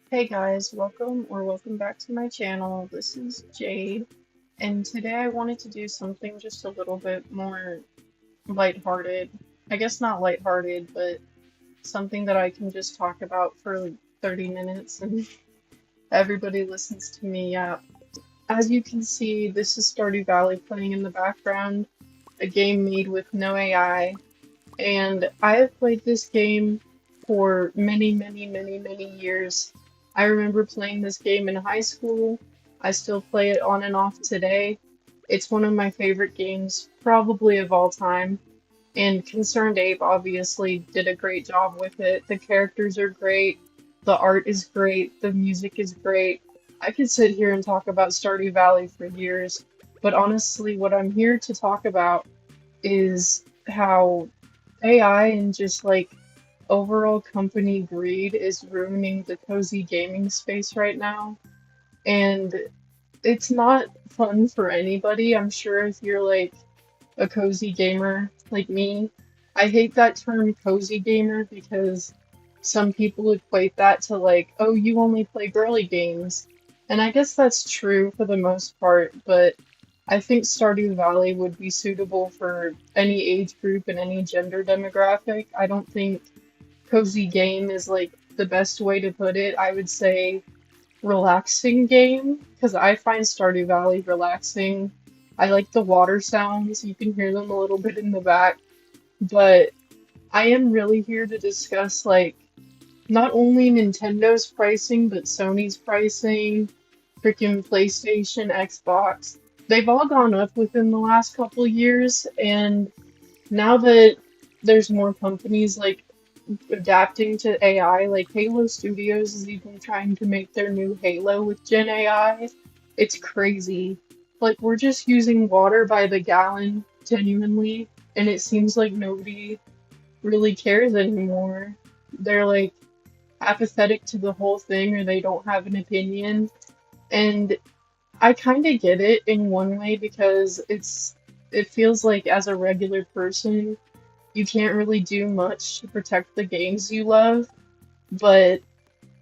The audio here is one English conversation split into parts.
Hey guys, welcome back to my channel. This is Jade, and today I wanted to do something just a little bit more lighthearted. I guess not lighthearted, but something that I can just talk about for like 30 minutes and everybody listens to me. Yeah. As you can see, this is Stardew Valley playing in the background, a game made with no AI, and I have played this game for many years. I remember playing this game in high school. I still play it on and off today. It's one of my favorite games, probably of all time. And Concerned Ape obviously did a great job with it. The characters are great, the art is great, the music is great. I could sit here and talk about Stardew Valley for years, but honestly, what I'm here to talk about is how AI and just like overall company greed is ruining the cozy gaming space right now. And it's not fun for anybody. I'm sure if you're like a cozy gamer like me, I hate that term cozy gamer because some people equate that to like, oh, you only play girly games. And I guess that's true for the most part, but I think Stardew Valley would be suitable for any age group and any gender demographic. I don't think cozy game is like the best way to put it. I would say relaxing game because I find Stardew Valley relaxing. I like the water sounds. You can hear them a little bit in the back, but I am really here to discuss like not only Nintendo's pricing, but Sony's pricing, freaking PlayStation, Xbox. They've all gone up within the last couple years, and now that there's more companies like adapting to AI, like Halo Studios is even trying to make their new Halo with Gen AI. It's crazy. Like, we're just using water by the gallon, genuinely, and it seems like nobody really cares anymore. They're like apathetic to the whole thing or they don't have an opinion. And I kind of get it in one way because it feels like as a regular person, you can't really do much to protect the games you love, but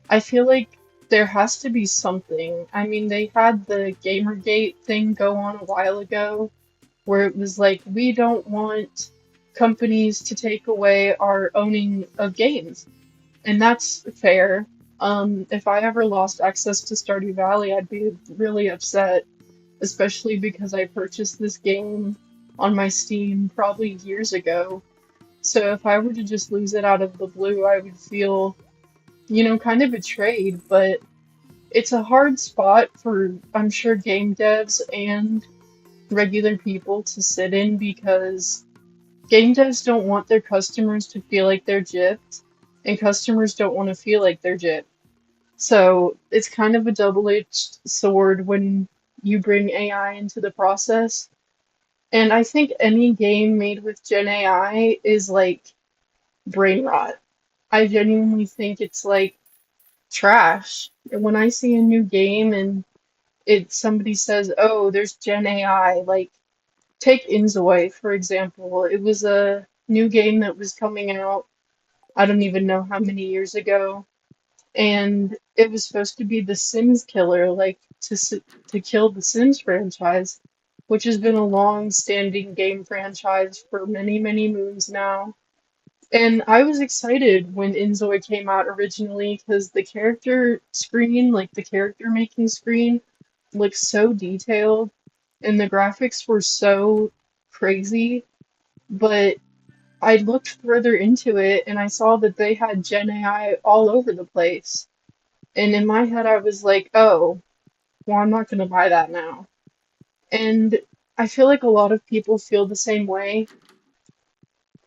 I feel like there has to be something. I mean, they had the Gamergate thing go on a while ago where it was like, we don't want companies to take away our owning of games. And that's fair. If I ever lost access to Stardew Valley, I'd be really upset, especially because I purchased this game on my Steam probably years ago. So if I were to just lose it out of the blue, I would feel, kind of betrayed, but it's a hard spot for, I'm sure, game devs and regular people to sit in because game devs don't want their customers to feel like they're gypped, and customers don't want to feel like they're gypped. So it's kind of a double-edged sword when you bring AI into the process. And I think any game made with Gen AI is like brain rot. I genuinely think it's like trash. When I see a new game and somebody says, "Oh, there's Gen AI," like take Inzoi for example. It was a new game that was coming out. I don't even know how many years ago, and it was supposed to be the Sims killer, like to kill the Sims franchise, which has been a long-standing game franchise for many moons now. And I was excited when Inzoi came out originally because the character screen, like the character making screen, looked so detailed and the graphics were so crazy. But I looked further into it and I saw that they had Gen AI all over the place. And in my head, I was like, oh, well, I'm not going to buy that now. And I feel like a lot of people feel the same way.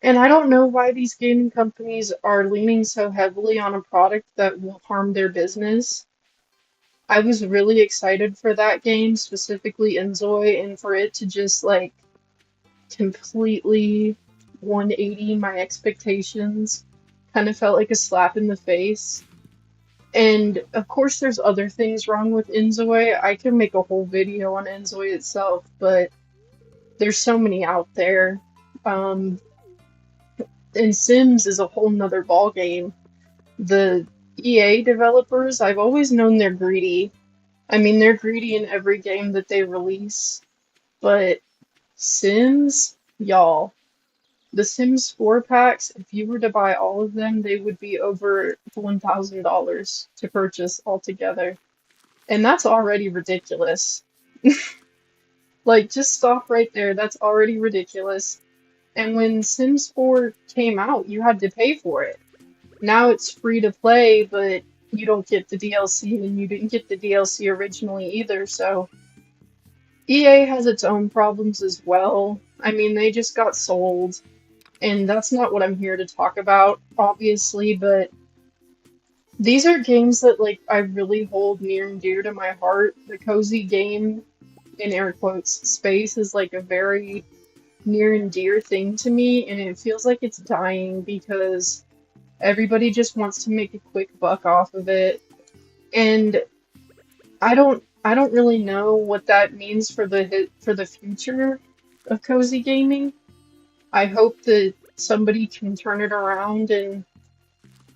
And I don't know why these gaming companies are leaning so heavily on a product that will harm their business. I was really excited for that game, specifically Enzoy, and for it to just like completely 180 my expectations. Kind of felt like a slap in the face. And of course, there's other things wrong with Enzoy. I can make a whole video on Enzoy itself, but there's so many out there. Um, and Sims is a whole nother ball game. The EA developers, I've always known they're greedy. I mean, they're greedy in every game that they release, but Sims, y'all, the Sims 4 packs, if you were to buy all of them, they would be over $1,000 to purchase altogether. And that's already ridiculous. Like, just stop right there. That's already ridiculous. And when Sims 4 came out, you had to pay for it. Now it's free to play, but you don't get the DLC, and you didn't get the DLC originally either, so EA has its own problems as well. I mean, they just got sold, and that's not what I'm here to talk about, obviously, but these are games that, like, I really hold near and dear to my heart. The cozy game, in air quotes, space is like a very near and dear thing to me, and it feels like it's dying because everybody just wants to make a quick buck off of it. And I don't really know what that means for the future of cozy gaming. I hope that somebody can turn it around and,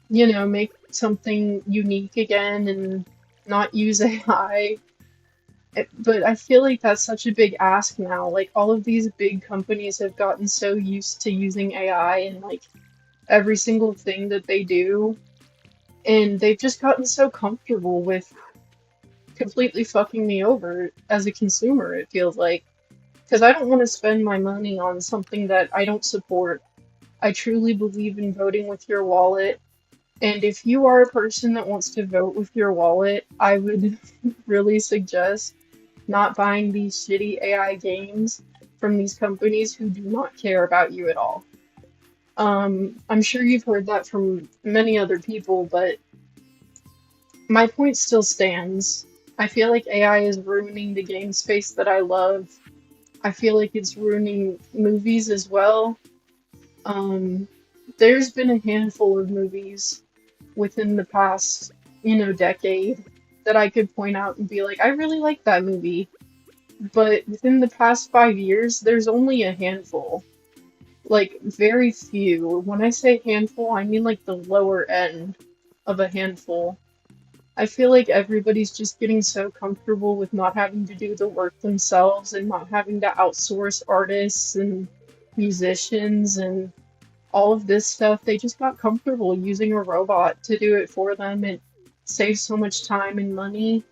make something unique again and not use AI. But I feel like that's such a big ask now. Like, all of these big companies have gotten so used to using AI in, like, every single thing that they do, and they've just gotten so comfortable with completely fucking me over as a consumer, it feels like. Because I don't want to spend my money on something that I don't support. I truly believe in voting with your wallet. And if you are a person that wants to vote with your wallet, I would really suggest not buying these shitty AI games from these companies who do not care about you at all. I'm sure you've heard that from many other people, but my point still stands. I feel like AI is ruining the game space that I love. I feel like it's ruining movies as well. Um, there's been a handful of movies within the past, decade that I could point out and be like, I really like that movie. But within the past 5 years, there's only a handful. Like, very few. When I say handful, I mean like the lower end of a handful. I feel like everybody's just getting so comfortable with not having to do the work themselves and not having to outsource artists and musicians and all of this stuff. They just got comfortable using a robot to do it for them. It saves so much time and money,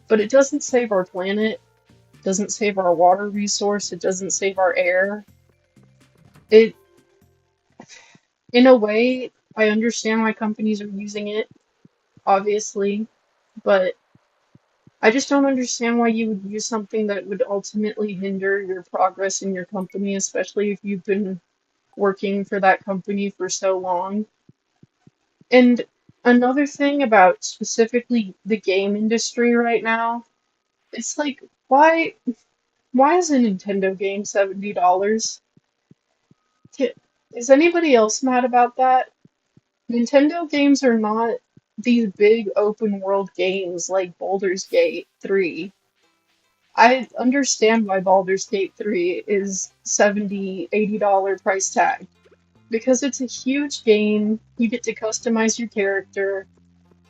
but it doesn't save our planet, doesn't save our water resource, it doesn't save our air. It, in a way, I understand why companies are using it, obviously, but I just don't understand why you would use something that would ultimately hinder your progress in your company, especially if you've been working for that company for so long. And another thing about specifically the game industry right now, it's like, why is a Nintendo game $70? Ki- Is anybody else mad about that? Nintendo games are not these big open world games like Baldur's Gate 3. I understand why Baldur's Gate 3 is $70, $80 price tag. Because it's a huge game, you get to customize your character.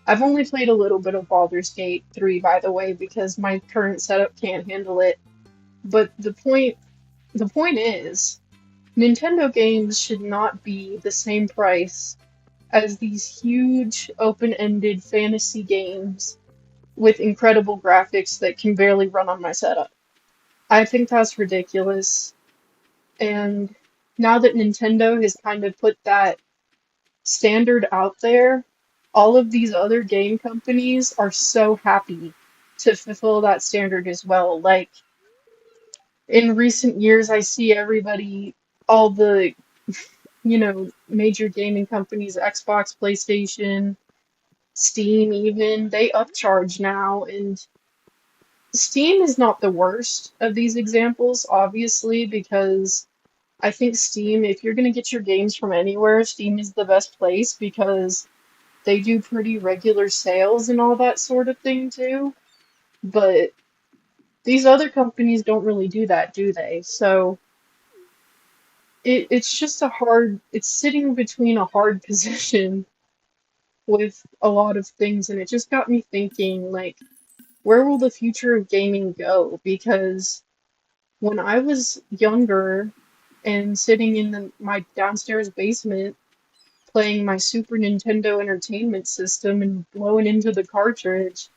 I've only played a little bit of Baldur's Gate 3, by the way, because my current setup can't handle it. But the point is, Nintendo games should not be the same price as these huge open-ended fantasy games with incredible graphics that can barely run on my setup. I think that's ridiculous. And now that Nintendo has kind of put that standard out there, all of these other game companies are so happy to fulfill that standard as well. Like, in recent years, I see everybody, all the, major gaming companies, Xbox, PlayStation, Steam even, they upcharge now, and Steam is not the worst of these examples, obviously, because I think Steam, if you're going to get your games from anywhere, Steam is the best place because they do pretty regular sales and all that sort of thing too. But these other companies don't really do that, do they? So it's just it's sitting between a hard position with a lot of things, and it just got me thinking, like, where will the future of gaming go? Because when I was younger and sitting in my downstairs basement playing my Super Nintendo Entertainment System and blowing into the cartridge,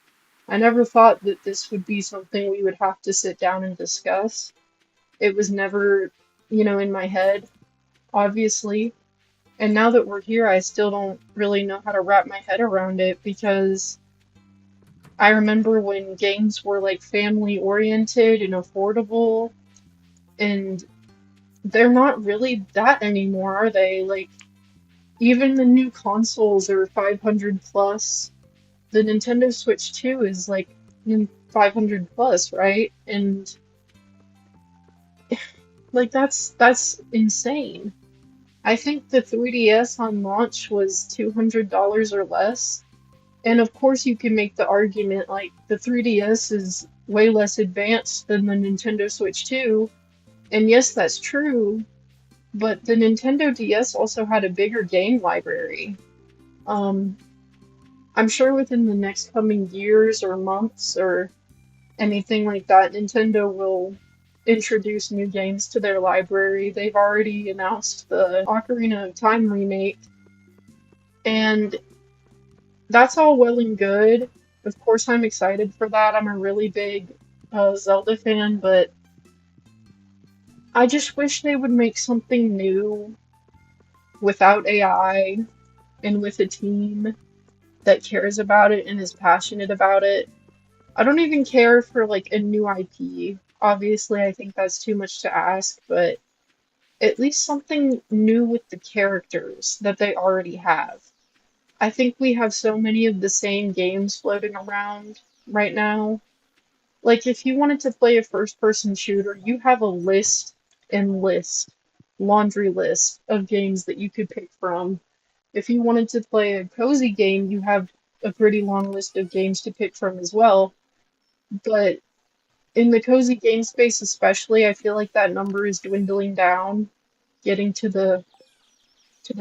I never thought that this would be something we would have to sit down and discuss. It was never, in my head, obviously. And now that we're here, I still don't really know how to wrap my head around it because I remember when games were like family oriented and affordable, and they're not really that anymore, are they? Like, even the new consoles are 500 plus. The Nintendo Switch 2 is like 500 plus, right? And like that's insane. I think the 3DS on launch was $200 or less. And of course you can make the argument like the 3DS is way less advanced than the Nintendo Switch 2. And yes, that's true, but the Nintendo DS also had a bigger game library. Um, I'm sure within the next coming years or months or anything like that, Nintendo will introduce new games to their library. They've already announced the Ocarina of Time remake, and that's all well and good. Of course, I'm excited for that. I'm a really big Zelda fan, but I just wish they would make something new without AI and with a team that cares about it and is passionate about it. I don't even care for like a new IP. Obviously, I think that's too much to ask, but at least something new with the characters that they already have. I think we have so many of the same games floating around right now. Like, if you wanted to play a first person shooter, you have a laundry list of games that you could pick from. If you wanted to play a cozy game, you have a pretty long list of games to pick from as well. But in the cozy game space especially, I feel like that number is dwindling down, getting to the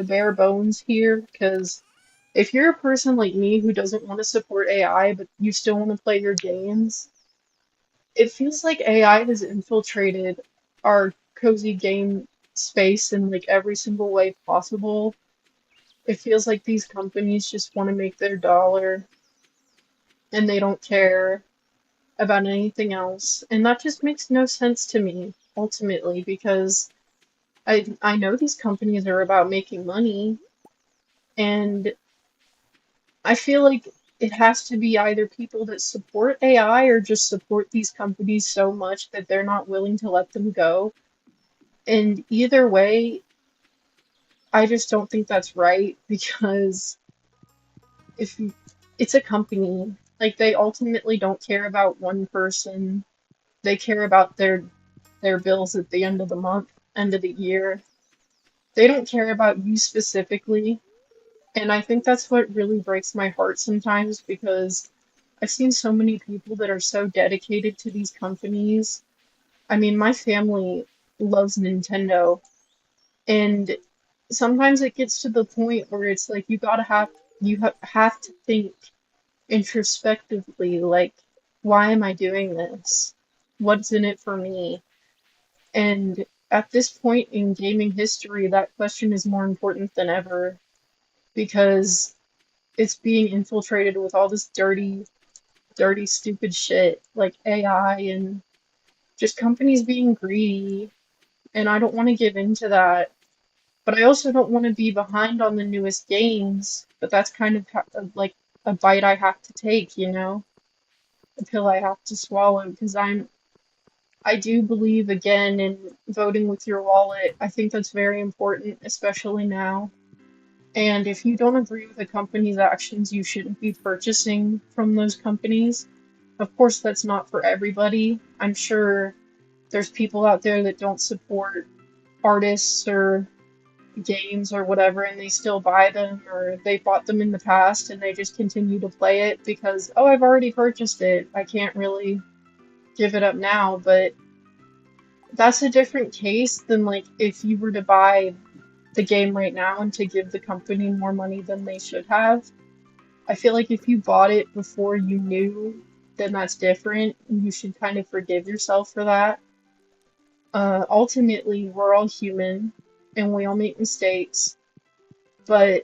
bare bones here, because if you're a person like me who doesn't want to support AI, but you still want to play your games, it feels like AI has infiltrated our cozy game space in like every single way possible. It feels like these companies just want to make their dollar and they don't care about anything else. And that just makes no sense to me, ultimately, because I know these companies are about making money, and I feel like it has to be either people that support AI or just support these companies so much that they're not willing to let them go. And either way, I just don't think that's right because if you, it's a company, like they ultimately don't care about one person. They care about their bills at the end of the month, end of the year. They don't care about you specifically. And I think that's what really breaks my heart sometimes because I've seen so many people that are so dedicated to these companies. I mean, my family loves Nintendo, and sometimes it gets to the point where it's like you have to think introspectively, like, why am I doing this? What's in it for me? And at this point in gaming history, that question is more important than ever because it's being infiltrated with all this dirty, dirty, stupid shit like AI and just companies being greedy. And I don't want to give in to that. But I also don't want to be behind on the newest games. But that's kind of like a bite I have to take, a pill I have to swallow because I do believe again in voting with your wallet. I think that's very important, especially now. And if you don't agree with a company's actions, you shouldn't be purchasing from those companies. Of course, that's not for everybody. I'm sure there's people out there that don't support artists or games or whatever, and they still buy them, or they bought them in the past and they just continue to play it because, oh, I've already purchased it. I can't really give it up now. But that's a different case than like if you were to buy the game right now and to give the company more money than they should have. I feel like if you bought it before you knew, then that's different, and you should kind of forgive yourself for that. Ultimately, we're all human, and we all make mistakes, but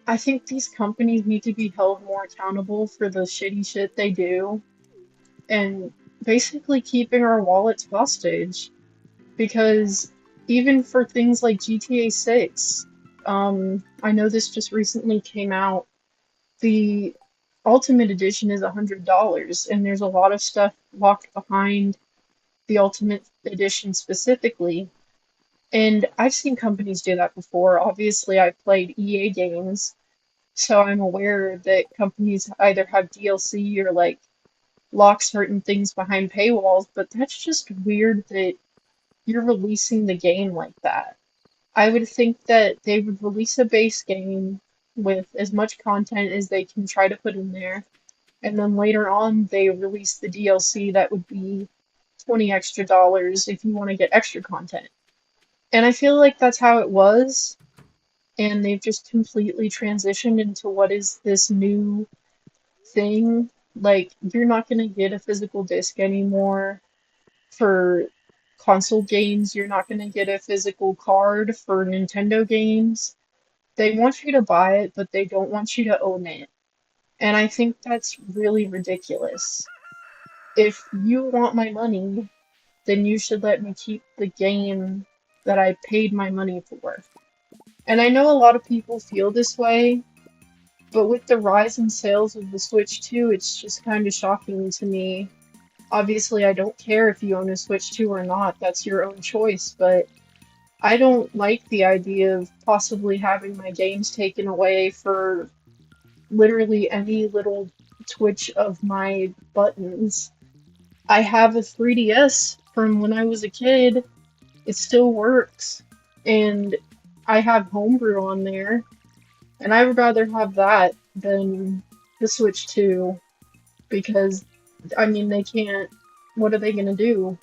I think these companies need to be held more accountable for the shitty shit they do, and basically keeping our wallets hostage. Because even for things like GTA 6, I know this just recently came out, the Ultimate Edition is $100, and there's a lot of stuff locked behind the Ultimate Edition specifically. And I've seen companies do that before. Obviously, I've played EA games, so I'm aware that companies either have DLC or like lock certain things behind paywalls, but that's just weird that you're releasing the game like that. I would think that they would release a base game with as much content as they can try to put in there, and then later on they release the DLC that would be 20 extra dollars if you want to get extra content. And I feel like that's how it was, and they've just completely transitioned into what is this new thing. Like, you're not going to get a physical disc anymore for console games. You're not going to get a physical card for Nintendo games. They want you to buy it, but they don't want you to own it. And I think that's really ridiculous. If you want my money, then you should let me keep the game that I paid my money for. And I know a lot of people feel this way, but with the rise in sales of the Switch 2, it's just kind of shocking to me. Obviously, I don't care if you own a Switch 2 or not, that's your own choice, but I don't like the idea of possibly having my games taken away for literally any little twitch of my buttons. I have a 3DS from when I was a kid. It still works, and I have Homebrew on there, and I would rather have that than the Switch 2 because, I mean, they can't. What are they gonna do?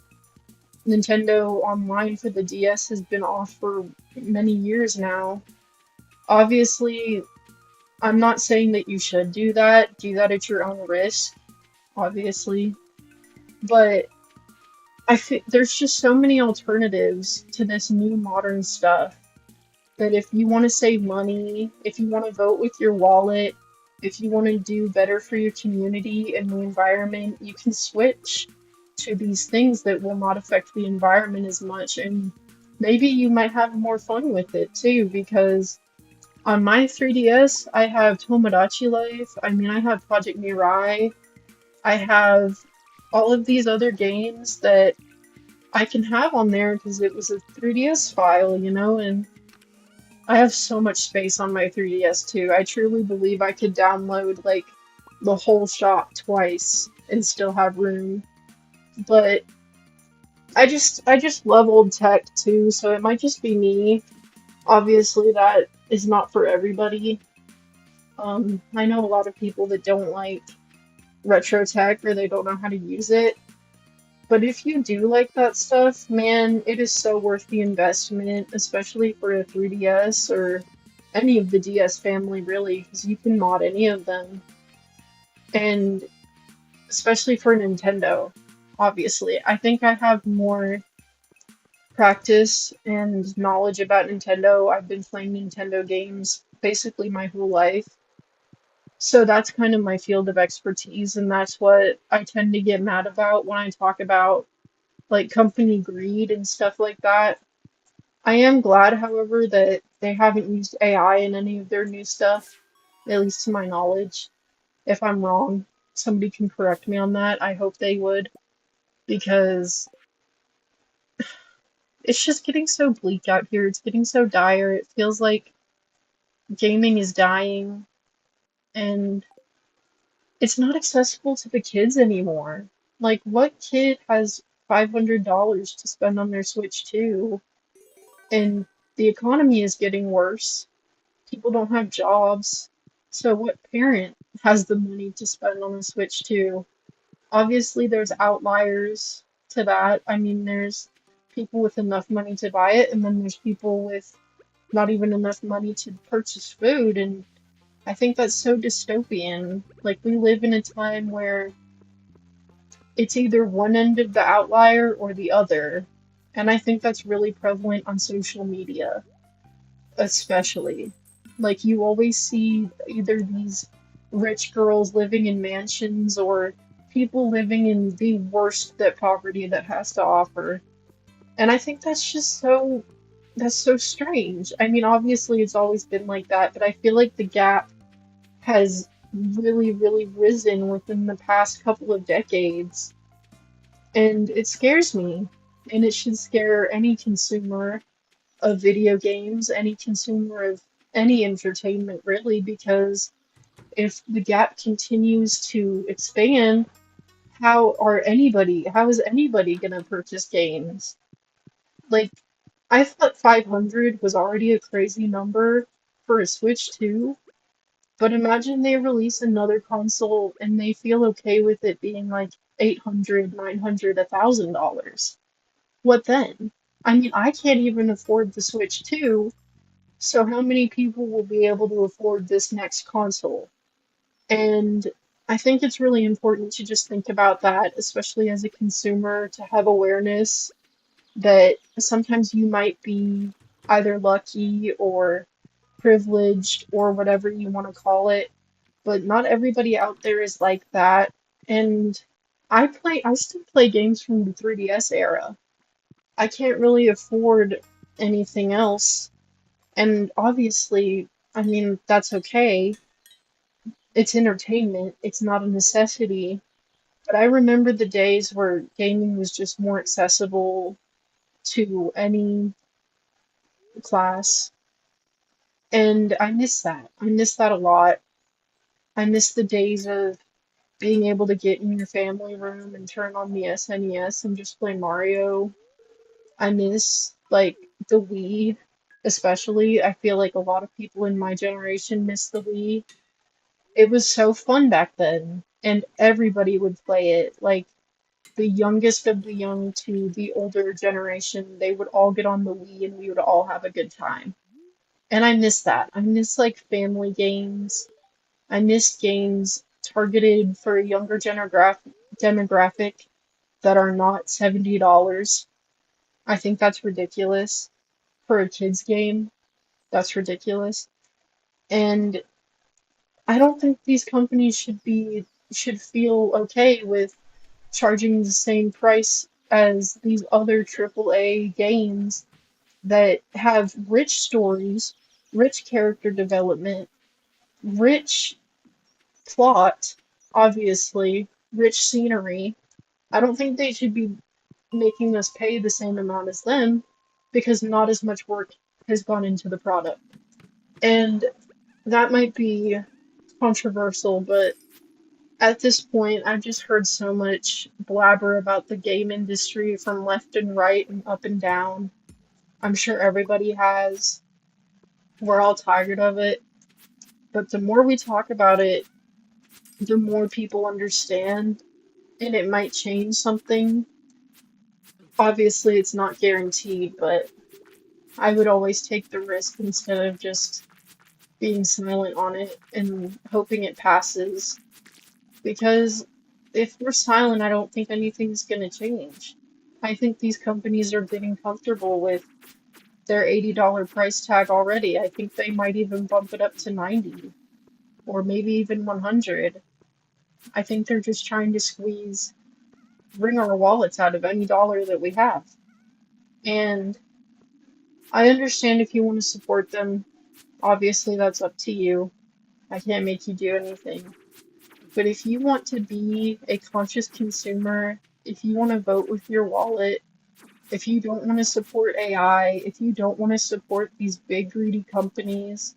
Nintendo Online for the DS has been off for many years now. Obviously, I'm not saying that you should do that. Do that at your own risk, obviously. But I think there's just so many alternatives to this new modern stuff that if you want to save money, if you want to vote with your wallet, if you want to do better for your community and the environment, you can switch to these things that will not affect the environment as much. And maybe you might have more fun with it too, because on my 3DS, I have Tomodachi Life. I mean, I have Project Mirai. I have all of these other games that I can have on there because it was a 3DS file, you know, and I have so much space on my 3DS too. I truly believe I could download like the whole shop twice and still have room. But I just love old tech too, so it might just be me. Obviously that is not for everybody. I know a lot of people that don't like retro tech or they don't know how to use it. But if you do like that stuff, man, it is so worth the investment, especially for a 3DS or any of the DS family, really, because you can mod any of them. And especially for Nintendo, obviously. I think I have more practice and knowledge about Nintendo. I've been playing Nintendo games basically my whole life. So that's kind of my field of expertise, and that's what I tend to get mad about when I talk about like company greed and stuff like that. I am glad, however, that they haven't used AI in any of their new stuff, at least to my knowledge. If I'm wrong, somebody can correct me on that. I hope they would, because it's just getting so bleak out here. It's getting so dire. It feels like gaming is dying, and it's not accessible to the kids anymore. Like, what kid has $500 to spend on their Switch 2? And the economy is getting worse. People don't have jobs. So what parent has the money to spend on a Switch 2? Obviously, there's outliers to that. I mean, there's people with enough money to buy it, and then there's people with not even enough money to purchase food. And I think that's so dystopian. Like, we live in a time where it's either one end of the outlier or the other. And I think that's really prevalent on social media, especially. Like, you always see either these rich girls living in mansions or people living in the worst that poverty that has to offer. And I think that's so strange. I mean, obviously it's always been like that, but I feel like the gap has really, really risen within the past couple of decades. And it scares me. And it should scare any consumer of video games, any consumer of any entertainment, really, because if the gap continues to expand, how is anybody gonna purchase games? Like, I thought 500 was already a crazy number for a Switch too, but imagine they release another console and they feel okay with it being like 800, 900, $1,000. What then? I mean, I can't even afford the Switch 2, so how many people will be able to afford this next console? And I think it's really important to just think about that, especially as a consumer, to have awareness that sometimes you might be either lucky or privileged or whatever you want to call it, but not everybody out there is like that. And I still play games from the 3DS era. I can't really afford anything else. And obviously, I mean, that's okay. It's entertainment, it's not a necessity. But I remember the days where gaming was just more accessible to any class. And I miss that. I miss that a lot. I miss the days of being able to get in your family room and turn on the SNES and just play Mario. I miss, like, the Wii, especially. I feel like a lot of people in my generation miss the Wii. It was so fun back then, and everybody would play it. Like, the youngest of the young to the older generation, they would all get on the Wii and we would all have a good time. And I miss that. I miss like family games. I miss games targeted for a younger demographic that are not $70. I think that's ridiculous for a kids game. That's ridiculous. And I don't think these companies should feel okay with charging the same price as these other AAA games that have rich stories, rich character development, rich plot, obviously, rich scenery. I don't think they should be making us pay the same amount as them because not as much work has gone into the product. And that might be controversial, but at this point, I've just heard so much blabber about the game industry from left and right and up and down. I'm sure everybody has. We're all tired of it. But the more we talk about it, the more people understand, and it might change something. Obviously, it's not guaranteed, but I would always take the risk instead of just being silent on it and hoping it passes. Because if we're silent, I don't think anything's going to change. I think these companies are getting comfortable with their $80 price tag already. I think they might even bump it up to 90 or maybe even 100. I think they're just trying to wring our wallets out of any dollar that we have. And I understand if you want to support them, obviously that's up to you. I can't make you do anything. But if you want to be a conscious consumer, if you want to vote with your wallet, if you don't want to support AI, if you don't want to support these big greedy companies,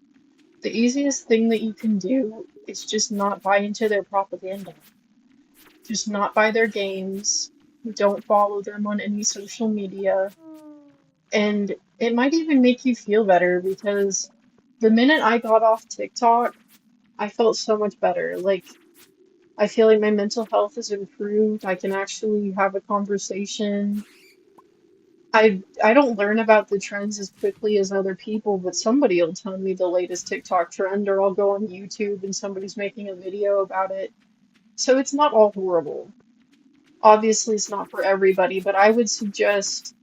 the easiest thing that you can do is just not buy into their propaganda. Just not buy their games. Don't follow them on any social media. And it might even make you feel better because the minute I got off TikTok, I felt so much better. Like, I feel like my mental health has improved. I can actually have a conversation. I don't learn about the trends as quickly as other people, but somebody will tell me the latest TikTok trend, or I'll go on YouTube and somebody's making a video about it. So it's not all horrible. Obviously, it's not for everybody, but I would suggest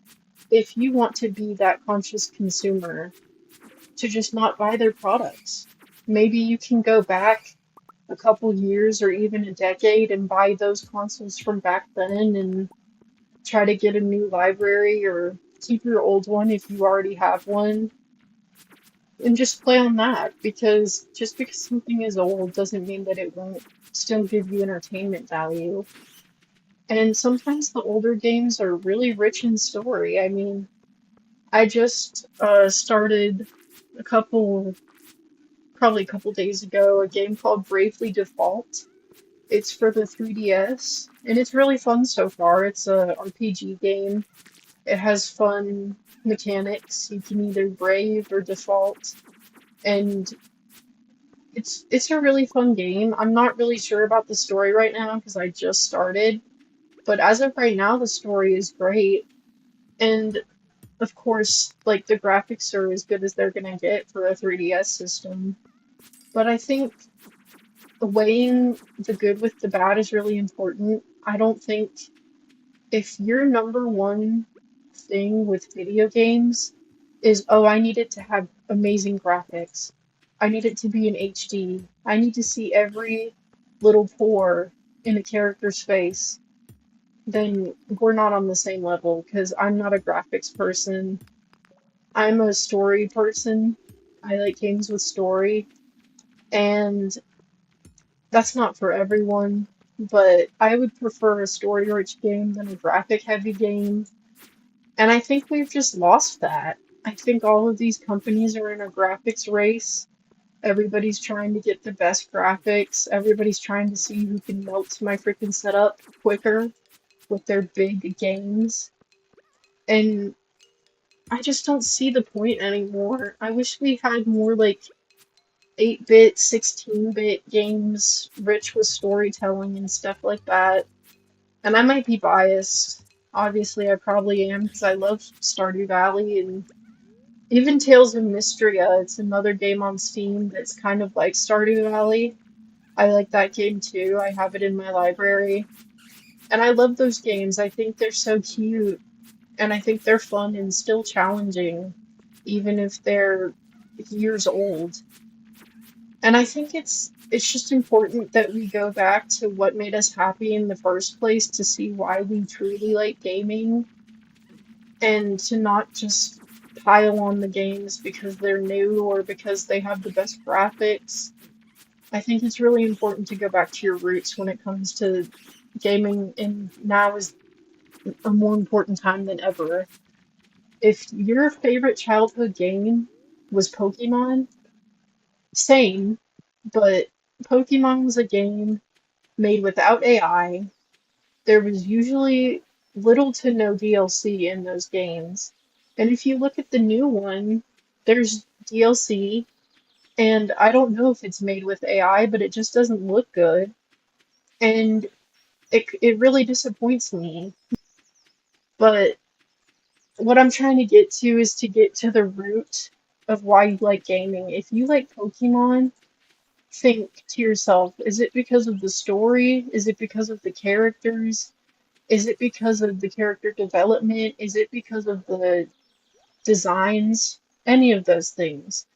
if you want to be that conscious consumer, to just not buy their products. Maybe you can go back a couple years or even a decade and buy those consoles from back then and try to get a new library or keep your old one if you already have one and just play on that because just because something is old doesn't mean that it won't still give you entertainment value. And sometimes the older games are really rich in story. I mean, I just started a couple, probably a couple days ago, a game called Bravely Default. It's for the 3DS, and it's really fun so far. It's a RPG game. It has fun mechanics. You can either brave or default, and it's a really fun game. I'm not really sure about the story right now because I just started, but as of right now, the story is great. And of course, like the graphics are as good as they're gonna get for a 3DS system. But I think weighing the good with the bad is really important. I don't think if your number one thing with video games is, oh, I need it to have amazing graphics. I need it to be in HD. I need to see every little pore in a character's face. Then we're not on the same level because I'm not a graphics person. I'm a story person. I like games with story, and that's not for everyone. But I would prefer a story-rich game than a graphic-heavy game. And I think we've just lost that. I think all of these companies are in a graphics race. Everybody's trying to get the best graphics. Everybody's trying to see who can melt my freaking setup quicker with their big games. And I just don't see the point anymore. I wish we had more like 8-bit, 16-bit games rich with storytelling and stuff like that. And I might be biased. Obviously, I probably am because I love Stardew Valley and even Tales of Mystria. It's another game on Steam that's kind of like Stardew Valley. I like that game too. I have it in my library. And I love those games. I think they're so cute and I think they're fun and still challenging, even if they're years old. And I think it's just important that we go back to what made us happy in the first place to see why we truly like gaming and to not just pile on the games because they're new or because they have the best graphics. I think it's really important to go back to your roots when it comes to gaming, and now is a more important time than ever. If your favorite childhood game was Pokemon, same, but Pokemon was a game made without AI. There was usually little to no DLC in those games. And if you look at the new one, there's DLC, and I don't know if it's made with AI, but it just doesn't look good. And it really disappoints me. But what I'm trying to get to is to get to the root of why you like gaming. If you like Pokemon, think to yourself, is it because of the story? Is it because of the characters? Is it because of the character development? Is it because of the designs? Any of those things.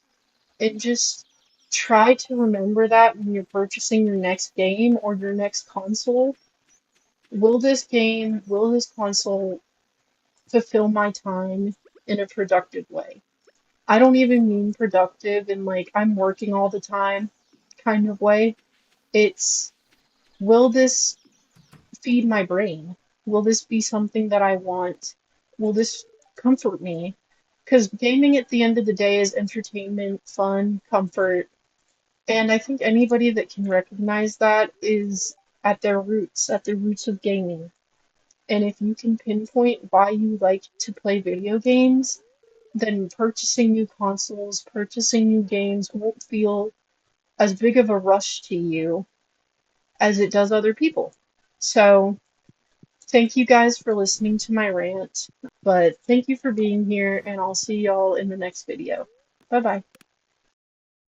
And just try to remember that when you're purchasing your next game or your next console. Will this console fulfill my time in a productive way? I don't even mean productive in like I'm working all the time kind of way. It's, will this feed my brain? Will this be something that I want? Will this comfort me? Because gaming at the end of the day is entertainment, fun, comfort, and I think anybody that can recognize that is at the roots of gaming. And if you can pinpoint why you like to play video games, then purchasing new consoles, purchasing new games won't feel as big of a rush to you as it does other people. So, Thank you guys for listening to my rant, but thank you for being here, and I'll see y'all in the next video. Bye bye.